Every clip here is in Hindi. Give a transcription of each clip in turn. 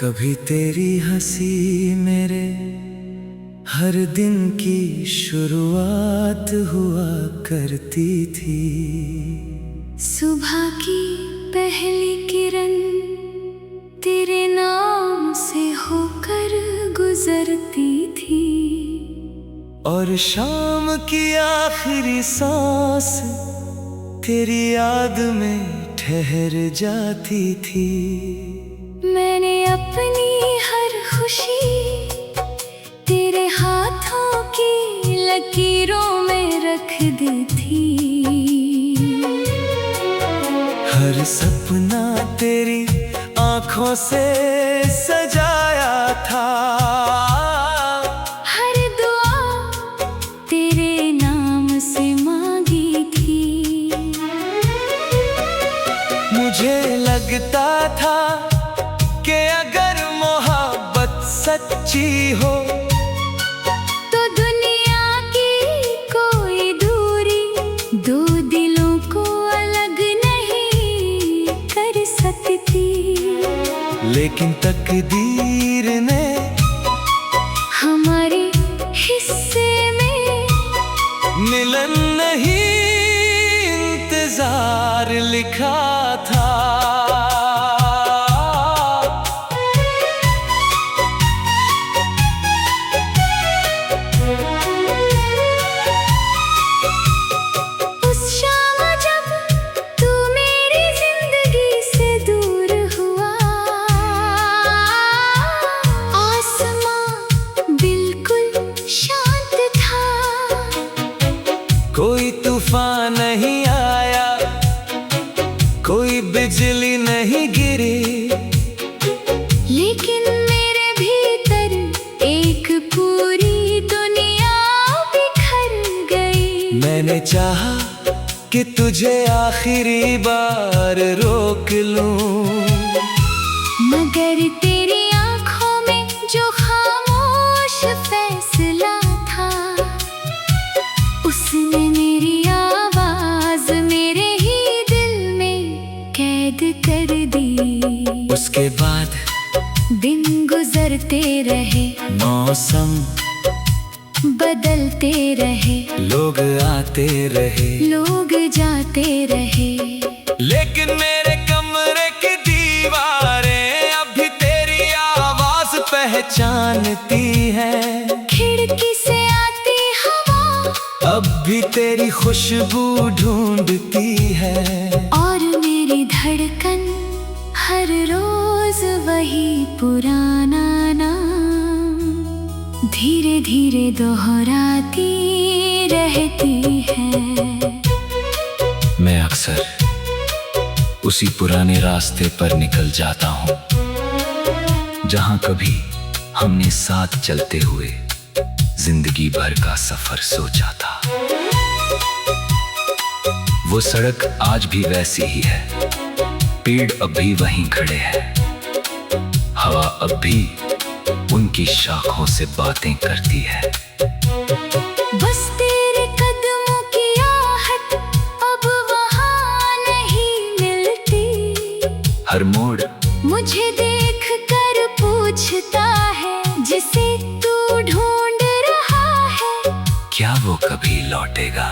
कभी तेरी हंसी मेरे हर दिन की शुरुआत हुआ करती थी। सुबह की पहली किरण तेरे नाम से होकर गुजरती थी, और शाम की आखिरी सांस तेरी याद में ठहर जाती थी। मैंने अपनी हर खुशी तेरे हाथों की लकीरों में रख दी थी। हर सपना तेरी आंखों से सजाया था, हर दुआ तेरे नाम से मांगी थी। मुझे लगता था कि अगर मोहब्बत सच्ची हो तो दुनिया की कोई दूरी दो दिलों को अलग नहीं कर सकती। लेकिन तकदीर ने हमारे हिस्से में मिलन नहीं इंतजार लिखा था। उस शाम जब तू मेरी जिंदगी से दूर हुआ, आसमां बिल्कुल शांत था। कोई तूफान नहीं आया, कोई बिजली नहीं गिरी, लेकिन मेरे भीतर एक पूरी दुनिया बिखर गई। मैंने चाहा कि तुझे आखिरी बार रोक लूं, मगर तेरी आंखों में जो खामोश फैसला था, उसने मेरी आवाज मेरे ही दिल में कैद कर दी। उसके बाद दिन गुजरते रहे, मौसम बदलते रहे, लोग आते रहे, लोग जाते रहे, लेकिन मेरे कमरे की दीवारें अभी तेरी आवाज पहचानती हैं। खिड़की से आती हवा अब भी तेरी खुशबू ढूंढती है, और मेरी धड़कन हर रोज वही पुराना नाम धीरे धीरे दोहराती रहती है। मैं अक्सर उसी पुराने रास्ते पर निकल जाता हूँ जहाँ कभी हमने साथ चलते हुए जिंदगी भर का सफर सोचा था। वो सड़क आज भी वैसी ही है, पेड़ अब भी वहीं खड़े हैं, हवा अब भी उनकी शाखों से बातें करती है। बस तेरे कदमों की आहट अब वहाँ नहीं मिलती। हर मोड़ मुझे देख कर पूछता है, जिसे तू ढूंढ रहा है, क्या वो कभी लौटेगा?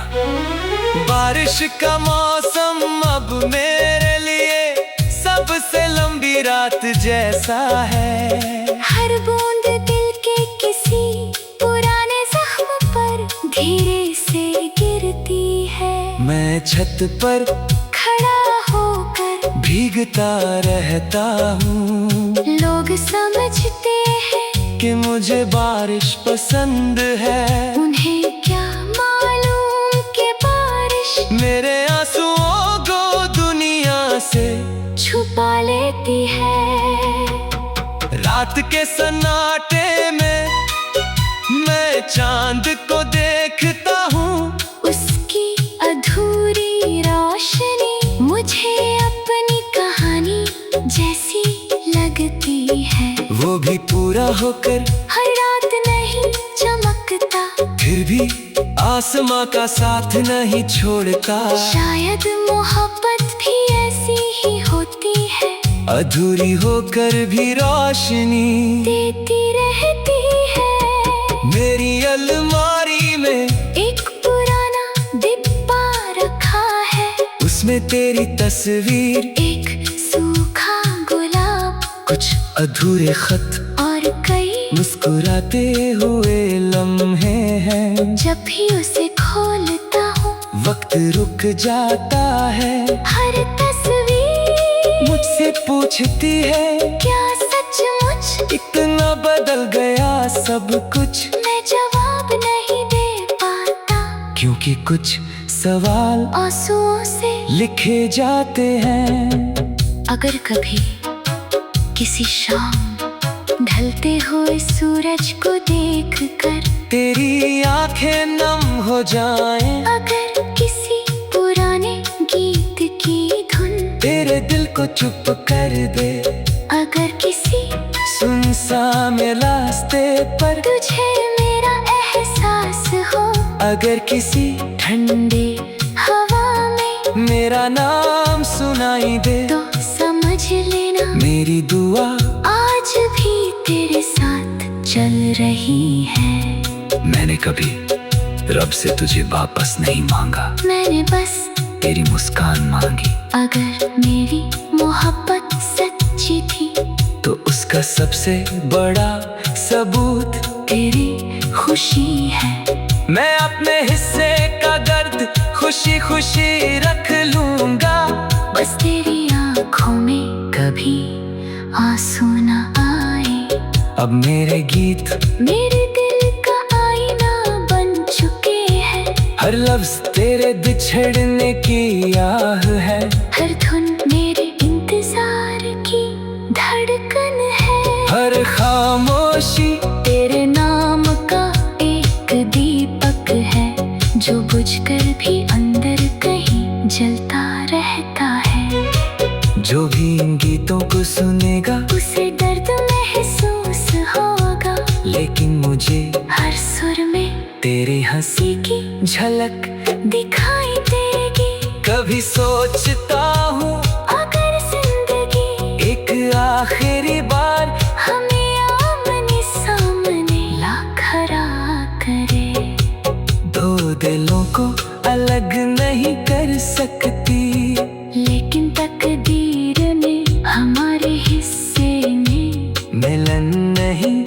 बारिश का मौसम अब मेरे लिए सबसे लंबी रात जैसा है। हर बूंद दिल के किसी पुराने जख्म पर धीरे से गिरती है। मैं छत पर खड़ा होकर भीगता रहता हूँ, लोग समझते हैं कि मुझे बारिश पसंद है। उन्हें क्या मालूम कि बारिश मेरे आंसुओं को दुनिया से छुपा लेती है। रात के सन्नाटे में मैं चांद को देखता हूँ, उसकी अधूरी रोशनी मुझे अपनी कहानी जैसी लगती है। वो भी पूरा होकर हर रात नहीं चमकता, फिर भी आसमां का साथ नहीं छोड़ता। शायद मोहब्बत भी ऐसी ही होती है, अधूरी होकर भी रोशनी देती रहती है। मेरी अलमारी में एक पुराना डिब्बा रखा है, उसमें तेरी तस्वीर, एक सूखा गुलाब, कुछ अधूरे खत और कई मुस्कुराते हुए लम्हे हैं। जब भी उसे खोलता हूँ वक्त रुक जाता है, हर तस्वीर मुझसे पूछती है क्या सचमुच इतना बदल गया सब कुछ। मैं जवाब नहीं दे पाता, क्योंकि कुछ सवाल आंसुओं से लिखे जाते हैं। अगर कभी किसी शाम ढलते हुए सूरज को देखकर तेरी आंखें नम हो जाएं, अगर किसी पुराने गीत की धुन तेरे दिल को चुप कर दे, अगर किसी सुनसान रास्ते पर तुझे मेरा एहसास हो, अगर किसी ठंडे हवा में मेरा नाम सुनाई दे, तो समझ लेना मेरी दुआ आज भी तेरे साथ चल रही है। मैंने कभी रब से तुझे वापस नहीं मांगा, मैंने बस तेरी मुस्कान मांगी। अगर मेरी मोहब्बत सच्ची थी तो उसका सबसे बड़ा सबूत तेरी खुशी है। मैं अपने हिस्से का दर्द खुशी खुशी रख लूंगा, बस तेरी आंखों में कभी आंसू न आए। अब मेरे गीत मेरे दिल का आईना बन चुके हैं, हर लफ्ज तेरे बिछड़ने की आह है, हर धुन मेरे इंतजार की धड़कन है, हर खामोशी तेरे नाम का एक दीपक है, जो बुझकर भी अंदर कहीं जलता रहता है। जो भी इन गीतों को सुनेगा उसे दर्द महसूस होगा, लेकिन मुझे हर सुर में तेरी हंसी की झलक दिखाई देगी। कभी सोचता हूँ अगर जिंदगी एक आखिरी बार हमें आमने सामने ला खड़ा करे, दो दिलों को अलग नहीं कर सकती, लेकिन तकदीर ने हमारे हिस्से में मिलन नहीं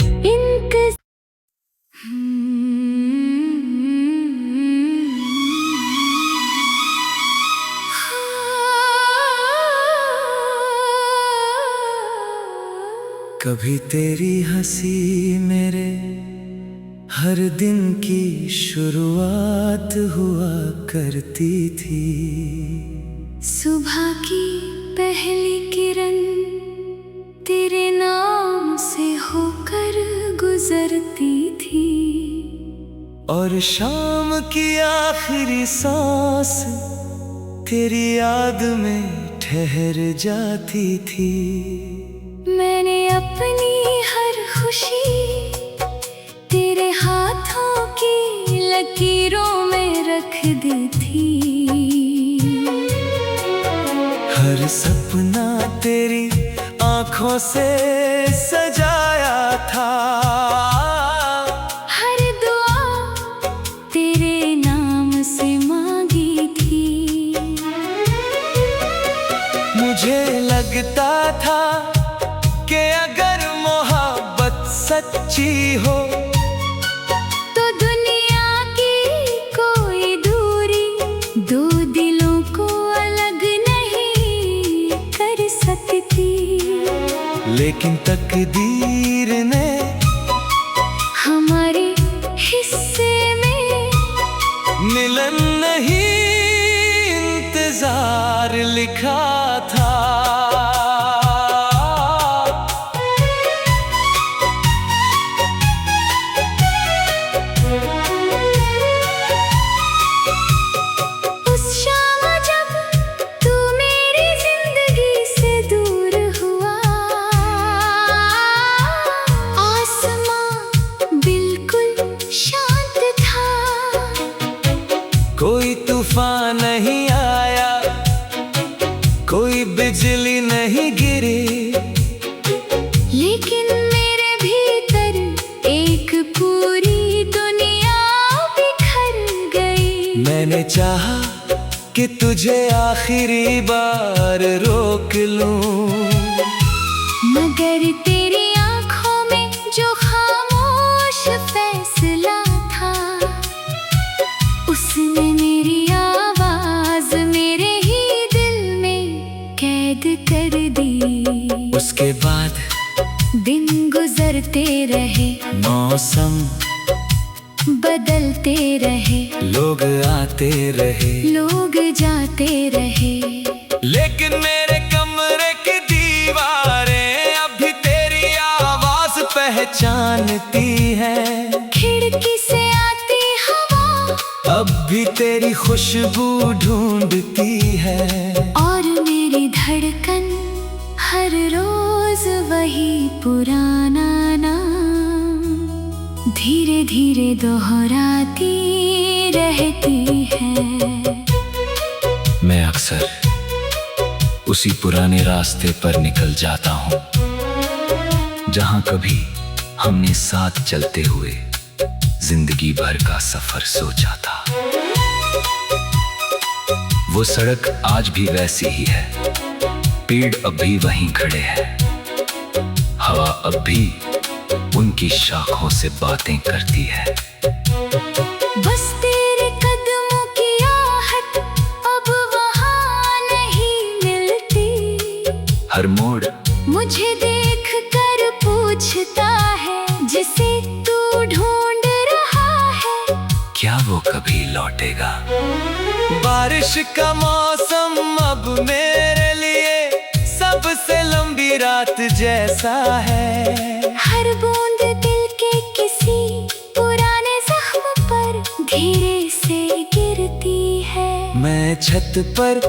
कभी तेरी हंसी मेरे हर दिन की शुरुआत हुआ करती थी। सुबह की पहली किरण तेरे नाम से होकर गुजरती थी, और शाम की आखिरी सांस तेरी याद में ठहर जाती थी। मैंने अपनी हर खुशी तेरे हाथों की लकीरों में रख दी थी, हर सपना तेरी आंखों से सजाया था, हर दुआ तेरे नाम से मांगी थी। मुझे लगता था कि अगर मोहब्बत सच्ची हो तो दुनिया की कोई दूरी दो दिलों को अलग नहीं कर सकती, लेकिन तकदीर ने हमारे हिस्से में मिलन नहीं इंतजार लिखा था। उस शाम जब तू मेरी जिंदगी से दूर हुआ, मैंने चाहा कि तुझे आखिरी बार रोक लूं, मगर तेरी आंखों में जो खामोश फैसला था, उसने मेरी आवाज मेरे ही दिल में कैद कर दी। उसके बाद दिन गुजरते रहे, मौसम बदलते रहे, लोग आते रहे, लोग जाते रहे, लेकिन मेरे कमरे की दीवारें अब भी तेरी आवाज पहचानती है। खिड़की से आती हवा अब भी तेरी खुशबू ढूंढती है, और मेरी धड़कन हर रोज वही पुराना नाम धीरे धीरे दोहराती रहती है। मैं अक्सर उसी पुराने रास्ते पर निकल जाता हूँ, जहाँ कभी हमने साथ चलते हुए जिंदगी भर का सफर सोचा था। वो सड़क आज भी वैसी ही है, पेड़ अब भी वहीं खड़े हैं, हवा अब भी उनकी शाखों से बातें करती है। बस तेरे कदमों की आहट अब वहाँ नहीं मिलती, हर मोड़ मुझे देख कर पूछता है, जिसे तू ढूंढ रहा है, क्या वो कभी लौटेगा? बारिश का मौसम अब मेरे लिए सबसे लंबी रात जैसा है। हर बूंद दिल के किसी पुराने जख्म पर धीरे से गिरती है। मैं छत पर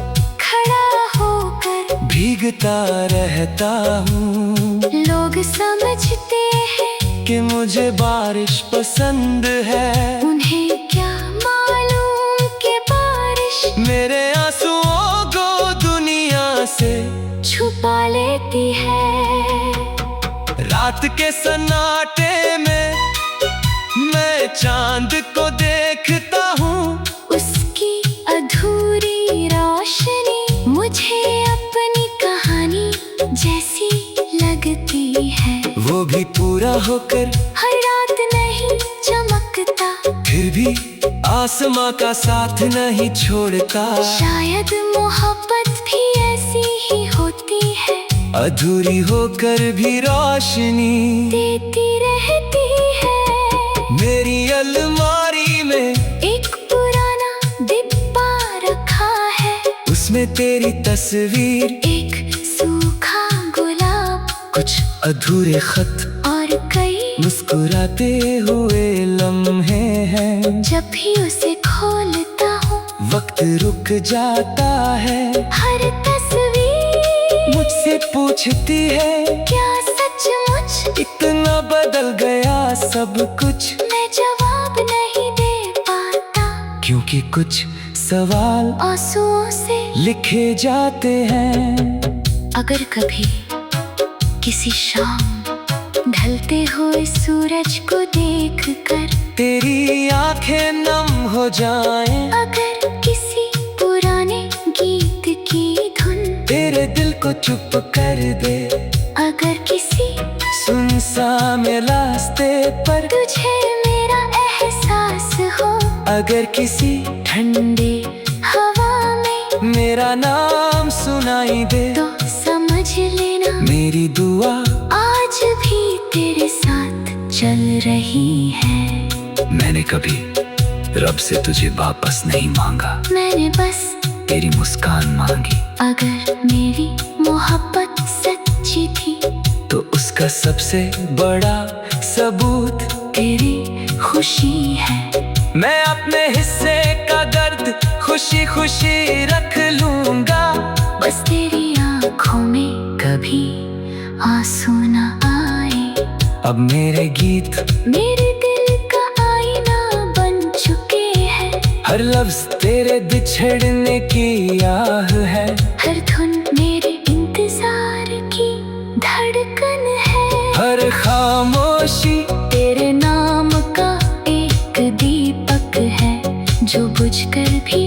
खड़ा होकर भीगता रहता हूँ, लोग समझते हैं कि मुझे बारिश पसंद है। उन्हें क्या मालूम कि बारिश मेरे आंसुओं को दुनिया से छुपा लेती है। रात के सन्नाटे में मैं चांद को देखता हूँ, उसकी अधूरी रोशनी मुझे अपनी कहानी जैसी लगती है। वो भी पूरा होकर हर रात नहीं चमकता, फिर भी आसमां का साथ नहीं छोड़ता। शायद मोहब्बत भी ऐसी ही होती है, अधूरी होकर भी रोशनी देती रहती है। मेरी अलमारी में एक पुराना डिब्बा रखा है, उसमें तेरी तस्वीर, एक सूखा गुलाब कुछ अधूरे खत और कई मुस्कुराते हुए लम्हे हैं। जब भी उसे खोलता हूँ वक्त रुक जाता है, हर तस्वीर मुझसे पूछती है, क्या सचमुच इतना बदल गया सब कुछ? मैं जवाब नहीं दे पाता, क्योंकि कुछ सवाल आंसुओं से लिखे जाते हैं। अगर कभी किसी शाम ढलते हुए सूरज को देखकर तेरी आंखें नम हो जाएं, अगर किसी पुराने गीत की धुन तेरे दिल को चुप कर दे, अगर किसी सुनसान रास्ते पर तुझे मेरा एहसास हो, अगर किसी ठंडे हवा में मेरा नाम सुनाई दे, तो समझ लेना मेरी दुआ आज भी तेरे साथ चल रही है। मैंने कभी रब से तुझे वापस नहीं मांगा, मैंने बस तेरी मुस्कान मांगी। अगर मेरी मोहब्बत सच्ची थी तो उसका सबसे बड़ा सबूत तेरी खुशी है। मैं अपने हिस्से का दर्द खुशी खुशी रख लूंगा, बस तेरी आंखों में कभी आंसू न आए। अब मेरे गीत मेरे दिल का आईना बन चुके हैं, हर लफ्ज तेरे बिछड़ने की आह है, हर धुन मेरे इंतजार की धड़कन है, हर खामोशी तेरे नाम का एक दीपक है जो बुझकर भी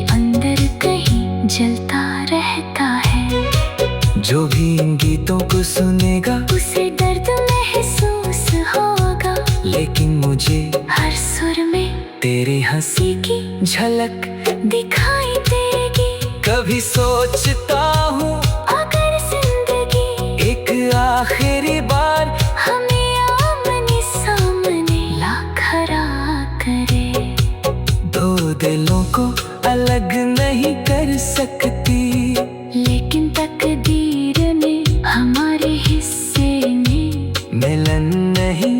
मुझे हर सुर में तेरी हंसी की झलक दिखाई देगी। कभी सोचता हूँ अगर जिंदगी एक आखिरी बार हमें आमने सामने ला खड़ा करे, दो दिलों को अलग नहीं कर सकती, लेकिन तकदीर ने हमारे हिस्से में मिलन नहीं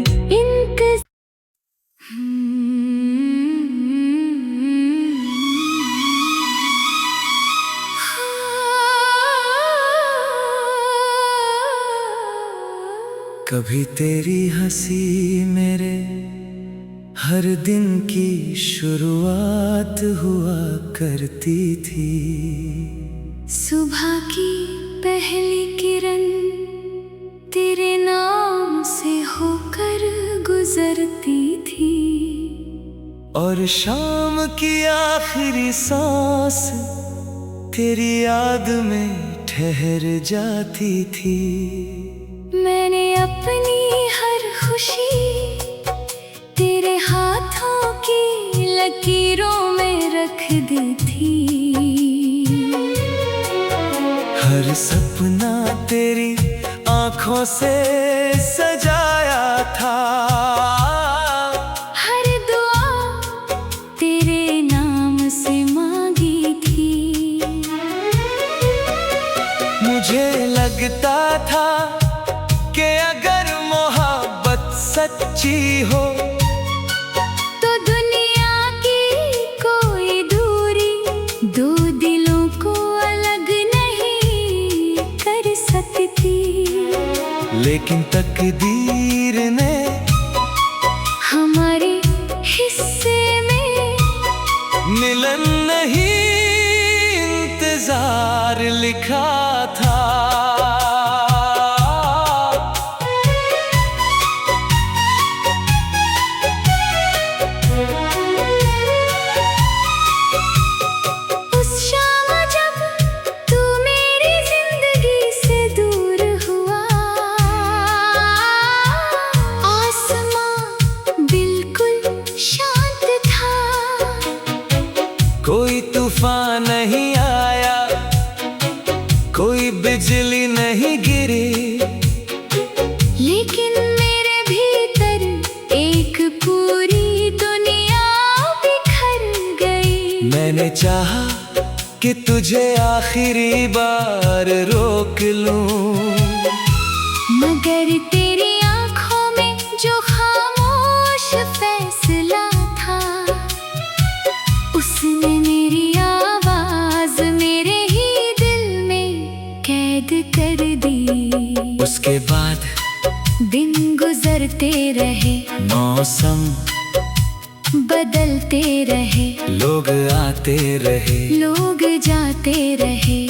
कभी तेरी हंसी मेरे हर दिन की शुरुआत हुआ करती थी। सुबह की पहली किरण तेरे नाम से होकर गुजरती थी, और शाम की आखिरी सांस तेरी याद में ठहर जाती थी। मैंने अपनी हर खुशी तेरे हाथों की लकीरों में रख दी थी। हर सपना तेरी आंखों से सजाया था, हर दुआ तेरे नाम से मांगी थी। मुझे लगता था कि अगर मोहब्बत सच्ची हो तो दुनिया की कोई दूरी दो दिलों को अलग नहीं कर सकती, लेकिन तकदीर ने हमारे हिस्से में मिलन नहीं इंतजार लिखा था। उस शाम जब तू मेरी जिंदगी से दूर हुआ, आसमां बिल्कुल शांत था। कोई तूफान नहीं आया, कोई बिजली नहीं गिरी, लेकिन मेरे भीतर एक पूरी दुनिया बिखर गई। मैंने चाहा कि तुझे आखिरी बार रोक लूं, मगर तेरी आंखों में जो खामोश फैसला था, उसने मेरी आवाज मेरे ही दिल में कैद कर दी। उसके बाद दिन गुजरते रहे, मौसम बदलते रहे, लोग आते रहे, लोग जाते रहे,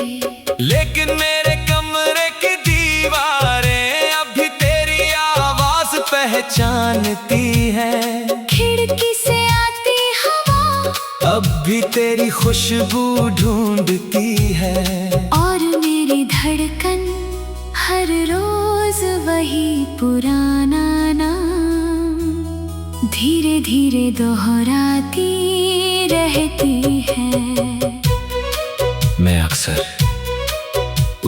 लेकिन मेरे कमरे की दीवारें अभी तेरी आवाज पहचानती हैं। खिड़की से आती हवा अब भी तेरी खुशबू ढूंढती है, और मेरी धड़कन हर रोज वही पुराना नाम धीरे धीरे दोहराती रहती है। मैं अक्सर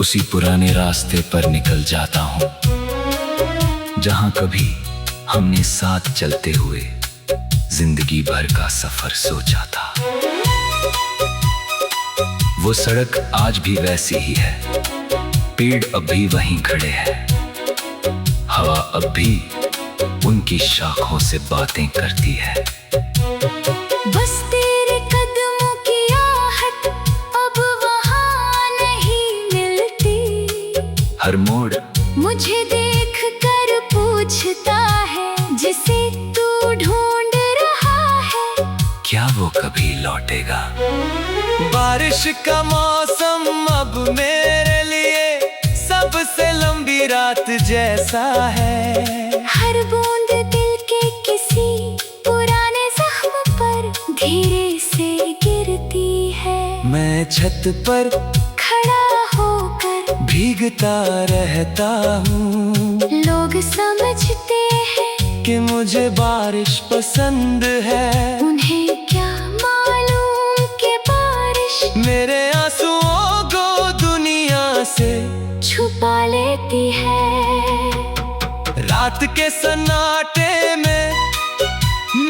उसी पुराने रास्ते पर निकल जाता हूँ, जहाँ कभी हमने साथ चलते हुए जिंदगी भर का सफर सोचा था। वो सड़क आज भी वैसी ही है, पेड़ अब भी वहीं खड़े हैं, हवा अब भी उनकी शाखों से बातें करती है। बस तेरे कदमों की आहट अब वहाँ नहीं मिलती। हर मोड़ मुझे देख कर पूछता है, जिसे तू ढूंढ रहा है, क्या वो कभी लौटेगा? बारिश का मौसम अब मेरे लिए सबसे लंबी रात जैसा है। हर बूंद दिल के किसी पुराने जख्म पर धीरे से गिरती है। मैं छत पर खड़ा होकर भीगता रहता हूँ, लोग समझते हैं कि मुझे बारिश पसंद है। उन्हें क्या मालूम कि बारिश मेरे आंसुओं को दुनिया से छुपा लेती है। रात के सन्नाटे में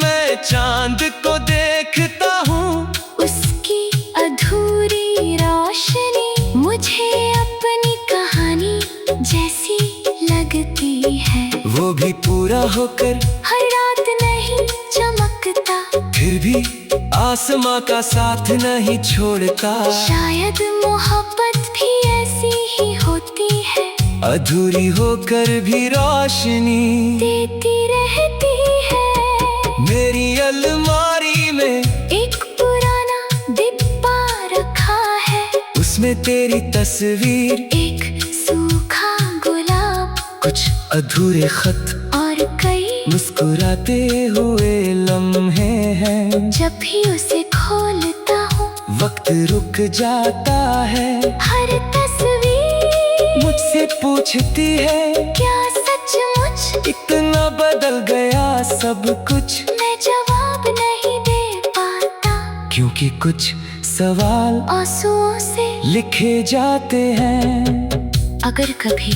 मैं चांद को देखता हूँ। उसकी अधूरी रोशनी मुझे अपनी कहानी जैसी लगती है। वो भी पूरा होकर हर रात नहीं चमकता, फिर भी आसमां का साथ नहीं छोड़ता। शायद मोहब्बत भी ऐसी ही होती है, अधूरी होकर भी रोशनी देती रहती है। मेरी अलमारी में एक पुराना डिब्बा रखा है, उसमें तेरी तस्वीर, एक सूखा गुलाब कुछ अधूरे खत और कई मुस्कुराते हुए लम्हे हैं। जब भी उसे खोलता हूँ वक्त रुक जाता है। हर तस्वीर मुझसे पूछती है क्या सचमुच इतना बदल गया सब कुछ। मैं जवाब नहीं दे पाता, क्योंकि कुछ सवाल आंसुओं से लिखे जाते हैं। अगर कभी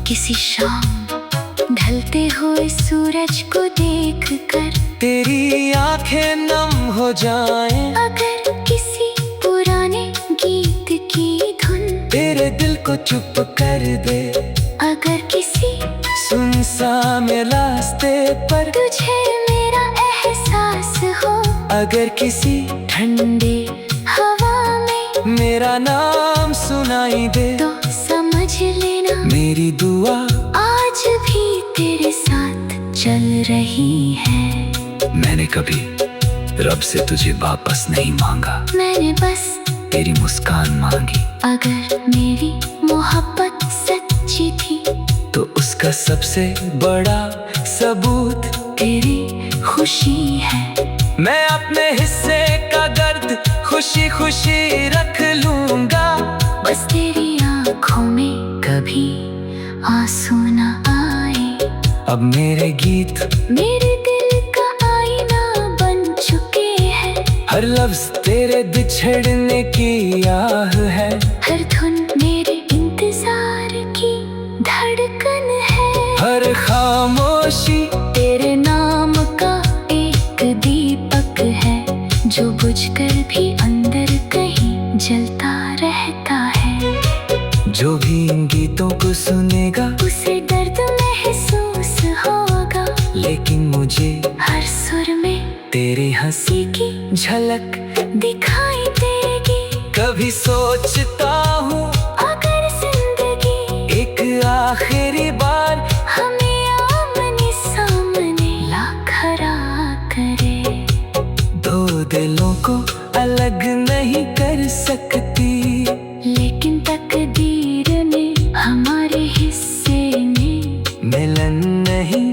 किसी शाम ढलते हुए सूरज को देखकर तेरी आंखें नम हो जाएं, अगर किसी पुराने गीत की धुन तेरे दिल को चुप कर दे, अगर किसी सुनसान रास्ते पर तुझे मेरा एहसास हो, अगर किसी ठंडे हवा में मेरा नाम सुनाई दे, तो समझ लेना मेरी दुआ आज भी तेरे साथ चल रही है। मैंने कभी रब से तुझे वापस नहीं मांगा, मैंने बस तेरी मुस्कान मांगी। अगर मेरी मोहब्बत सच्ची थी तो उसका सबसे बड़ा सबूत तेरी खुशी है। मैं अपने हिस्से का दर्द खुशी खुशी रख लूंगा। बस तेरी आंखों में कभी आंसू न आए। अब मेरे गीत मेरे दिल का आईना बन चुके हैं, हर लफ्ज तेरे बिछड़ने की आह है। हर धुन मेरे इंतजार की धड़कन है। हर खामोशी तेरे नाम का एक दीपक है, जो बुझकर भी अंदर कहीं जलता रहता है। जो भी इन गीतों को सुनेगा उसे दर्द महसूस होगा, लेकिन मुझे हर सुर में तेरी हंसी की झलक दिखाई देगी। कभी सोचता हूँ अगर जिंदगी एक आखिरी बार हमें आमने सामने ला खड़ा करे, दो दिलों को अलग नहीं कर सकती, लेकिन तकदीर ने हमारे हिस्से में मिलन नहीं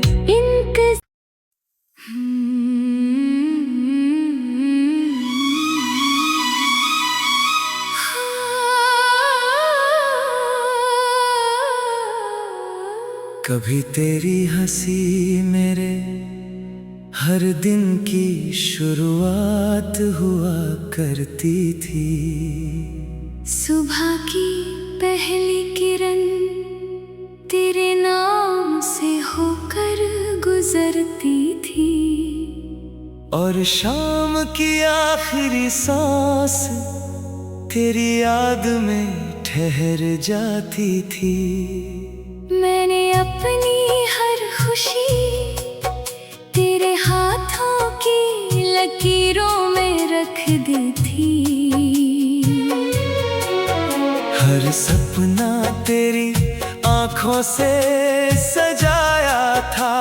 कभी तेरी हंसी मेरे हर दिन की शुरुआत हुआ करती थी। सुबह की पहली किरण तेरे नाम से होकर गुजरती थी, और शाम की आखिरी सांस तेरी याद में ठहर जाती थी। मैंने अपनी हर खुशी तेरे हाथों की लकीरों में रख दी थी। हर सपना तेरी आंखों से सजाया था।